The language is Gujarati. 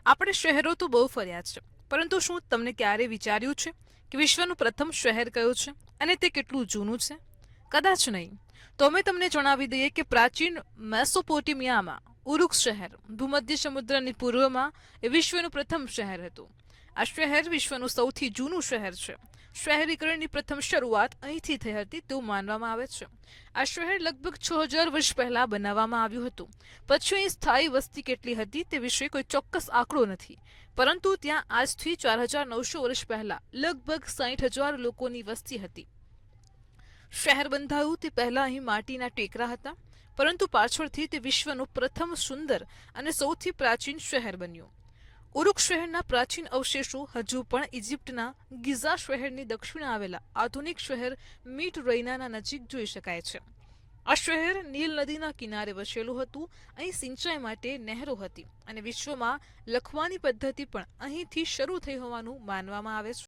આપણે શહેરો તો બહુ ફર્યા છે, પરંતુ શું તમને ક્યારે વિચાર્યું છે કે વિશ્વનું પ્રથમ શહેર કયું છે અને તે કેટલું જૂનું છે? કદાચ નહીં. તો અમે તમને જણાવી દઈએ કે પ્રાચીન મેસોપોટેમિયામાં ઉરુક શહેર ભૂમધ્ય સમુદ્રની પૂર્વમાં એ વિશ્વનું પ્રથમ શહેર હતું. આ શહેર વિશ્વનું સૌથી જૂનું શહેર છે. શહેરીકરણની પ્રથમ શરૂઆત અહીંથી થઈ હતી તેવું માનવામાં આવે છે. આ શહેર લગભગ 6000 વર્ષ પહેલા બનાવવામાં આવ્યું હતું. પછી અહીં સ્થાયી વસ્તી કેટલી હતી તે વિશે કોઈ ચોક્કસ આંકડો નથી, પરંતુ ત્યાં આજથી 4900 વર્ષ પહેલા લગભગ 60,000 લોકોની વસ્તી હતી. શહેર બંધાયું તે પહેલા અહીં માટીના ટેકરા હતા, પરંતુ પાછળથી તે વિશ્વનું પ્રથમ સુંદર અને સૌથી પ્રાચીન શહેર બન્યું. ઉરુક શહેરના પ્રાચીન અવશેષો હજુ પણ ઇજિપ્તના ગિઝા શહેરની દક્ષિણે આવેલા આધુનિક શહેર મીટ રૈનાના નજીક જોઈ શકાય છે. આ શહેર નીલ નદીના કિનારે વસેલું હતું. અહીં સિંચાઈ માટે નહેરો હતી અને વિશ્વમાં લખવાની પદ્ધતિ પણ અહીંથી શરૂ થઈ હોવાનું માનવામાં આવે છે.